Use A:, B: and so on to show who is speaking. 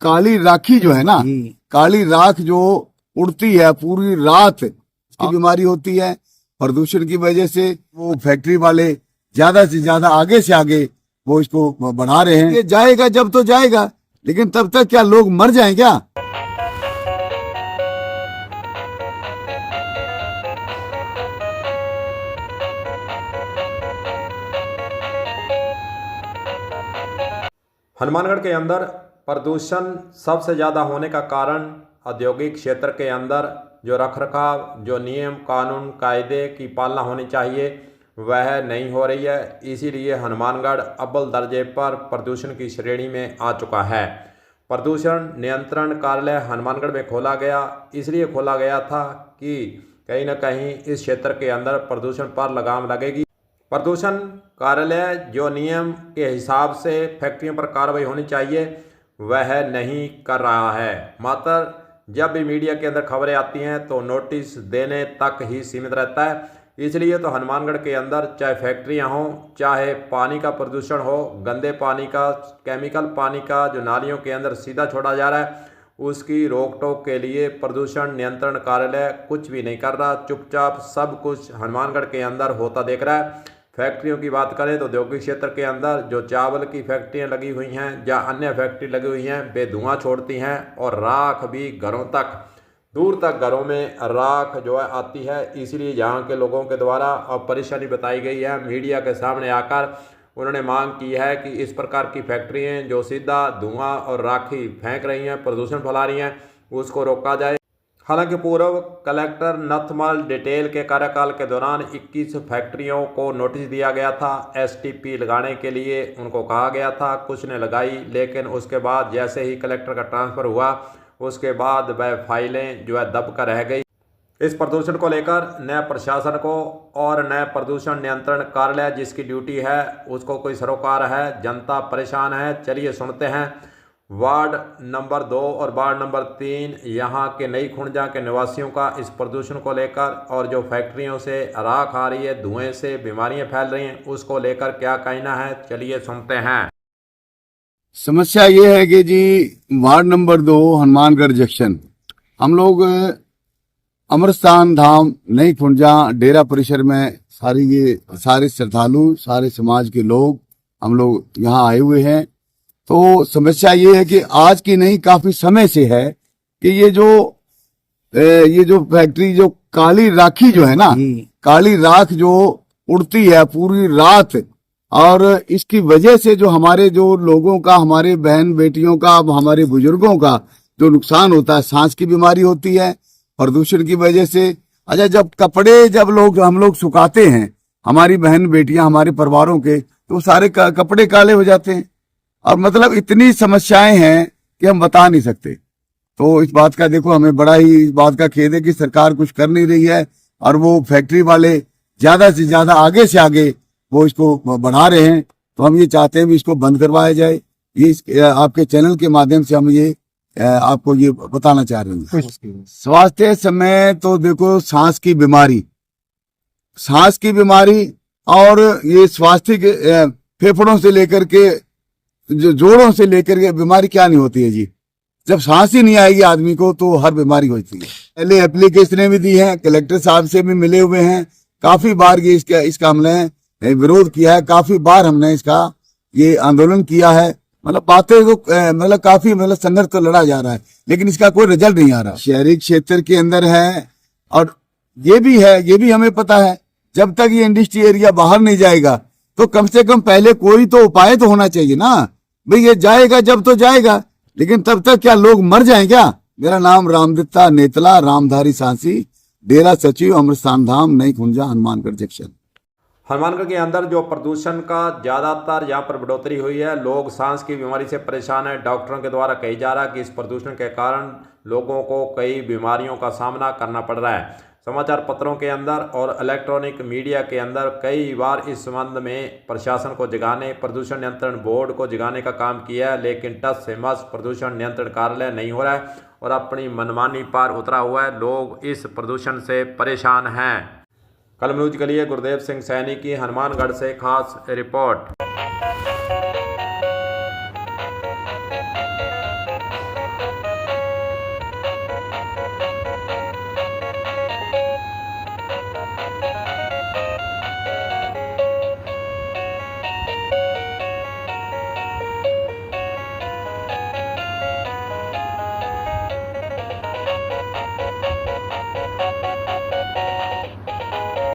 A: काली राखी जो है ना, काली राख जो उड़ती है पूरी रात, की बीमारी होती है प्रदूषण की वजह से। वो फैक्ट्री वाले ज्यादा से ज्यादा आगे से आगे वो इसको बढ़ा रहे हैं। ये जाएगा जब तो जाएगा, लेकिन तब तक क्या लोग मर जाएं क्या?
B: हनुमानगढ़ के अंदर प्रदूषण सबसे ज़्यादा होने का कारण औद्योगिक क्षेत्र के अंदर जो रखरखाव, जो नियम कानून कायदे की पालना होनी चाहिए वह नहीं हो रही है। इसीलिए हनुमानगढ़ अव्वल दर्जे पर प्रदूषण की श्रेणी में आ चुका है। प्रदूषण नियंत्रण कार्यालय हनुमानगढ़ में खोला गया, इसलिए खोला गया था कि कहीं न कहीं इस क्षेत्र के अंदर प्रदूषण पर लगाम लगेगी। प्रदूषण कार्यालय जो नियम के हिसाब से फैक्ट्रियों पर कार्रवाई होनी चाहिए वह नहीं कर रहा है। मात्र जब भी मीडिया के अंदर खबरें आती हैं तो नोटिस देने तक ही सीमित रहता है। इसलिए तो हनुमानगढ़ के अंदर चाहे फैक्ट्रियां हों, चाहे पानी का प्रदूषण हो, गंदे पानी का, केमिकल पानी का जो नालियों के अंदर सीधा छोड़ा जा रहा है, उसकी रोक टोक के लिए प्रदूषण नियंत्रण कार्यालय कुछ भी नहीं कर रहा। चुपचाप सब कुछ हनुमानगढ़ के अंदर होता देख रहा है। फैक्ट्रियों की बात करें तो औद्योगिक क्षेत्र के अंदर जो चावल की फैक्ट्रियां लगी हुई हैं या अन्य फैक्ट्री लगी हुई हैं वे धुआं छोड़ती हैं और राख भी घरों तक, दूर तक घरों में राख जो है आती है। इसलिए यहाँ के लोगों के द्वारा अब परेशानी बताई गई है। मीडिया के सामने आकर उन्होंने मांग की है कि इस प्रकार की फैक्ट्रियाँ जो सीधा धुआं और राखी फेंक रही हैं, प्रदूषण फैला रही हैं, उसको रोका जाए। हालांकि पूर्व कलेक्टर नथमल डिटेल के कार्यकाल के दौरान 21 फैक्ट्रियों को नोटिस दिया गया था। एसटीपी लगाने के लिए उनको कहा गया था, कुछ ने लगाई, लेकिन उसके बाद जैसे ही कलेक्टर का ट्रांसफ़र हुआ उसके बाद वह फाइलें जो है दब कर रह गई। इस प्रदूषण को लेकर नए प्रशासन को और नए प्रदूषण नियंत्रण कार्यालय जिसकी ड्यूटी है उसको कोई सरोकार है, जनता परेशान है। चलिए सुनते हैं वार्ड नंबर 2 और वार्ड नंबर 3 यहाँ के नई खुंजा के निवासियों का इस प्रदूषण को लेकर और जो फैक्ट्रियों से राख आ रही है, धुएं से बीमारियां फैल रही हैं, उसको लेकर क्या कहना है, चलिए सुनते हैं।
A: समस्या ये है कि जी वार्ड नंबर 2 हनुमानगढ़ जंक्शन, हम लोग अमरस्थान धाम नई खुंजा डेरा परिसर में सारे श्रद्धालु, सारे समाज के लोग हम लोग यहाँ आए हुए हैं। तो समस्या ये है कि आज की नहीं काफी समय से है कि ये जो फैक्ट्री जो काली राखी जो है ना, काली राख जो उड़ती है पूरी रात, और इसकी वजह से जो हमारे जो लोगों का, हमारे बहन बेटियों का, हमारे बुजुर्गों का जो नुकसान होता है, सांस की बीमारी होती है प्रदूषण की वजह से। अच्छा, जब कपड़े हम लोग सुखाते हैं, हमारी बहन बेटियां, हमारे परिवारों के, तो सारे कपड़े काले हो जाते हैं। और मतलब इतनी समस्याएं हैं कि हम बता नहीं सकते। तो इस बात का देखो, हमें बड़ा ही इस बात का खेद है कि सरकार कुछ कर नहीं रही है और वो फैक्ट्री वाले ज्यादा से ज्यादा आगे से आगे वो इसको बढ़ा रहे हैं। तो हम ये चाहते हैं भी इसको बंद करवाया जाए। ये आपके चैनल के माध्यम से हम ये आपको ये बताना चाह रहे हैं। स्वास्थ्य समय तो देखो, सांस की बीमारी और ये स्वास्थ्य के फेफड़ों से लेकर के जो जोड़ों से लेकर के बीमारी क्या नहीं होती है जी। जब सांस ही नहीं आएगी आदमी को तो हर बीमारी होती है। पहले एप्लीकेशनें भी दी हैं, कलेक्टर साहब से भी मिले हुए हैं, काफी बार ये इसका हमने विरोध किया है, काफी बार हमने इसका ये आंदोलन किया है। मतलब बातें तो मतलब काफी संघर्ष तो लड़ा जा रहा है, लेकिन इसका कोई रिजल्ट नहीं आ रहा। शहरी क्षेत्र के अंदर है और ये भी हमें पता है, जब तक ये इंडस्ट्री एरिया बाहर नहीं जाएगा तो कम से कम पहले कोई तो उपाय तो होना चाहिए ना भाई। ये जाएगा जब तो जाएगा, लेकिन तब तक क्या लोग मर जाएं क्या? मेरा नाम रामदत्ता नेतला, रामधारी सांसी, डेरा सचिव, अमरस्थान धाम, नई खुंजा, हनुमानगढ़ जंक्शन।
B: हनुमानगढ़ के अंदर जो प्रदूषण का ज़्यादातर यहाँ पर बढ़ोतरी हुई है, लोग सांस की बीमारी से परेशान है। डॉक्टरों के द्वारा कही जा रहा है कि इस प्रदूषण के कारण लोगों को कई बीमारियों का सामना करना पड़ रहा है। समाचार पत्रों के अंदर और इलेक्ट्रॉनिक मीडिया के अंदर कई बार इस संबंध में प्रशासन को जगाने, प्रदूषण नियंत्रण बोर्ड को जगाने का काम किया है, लेकिन टस से मस प्रदूषण नियंत्रण कार्यालय नहीं हो रहा है और अपनी मनमानी पर उतरा हुआ है। लोग इस प्रदूषण से परेशान हैं। कलम न्यूज के लिए गुरदेव सिंह सैनी की हनुमानगढ़ से खास रिपोर्ट।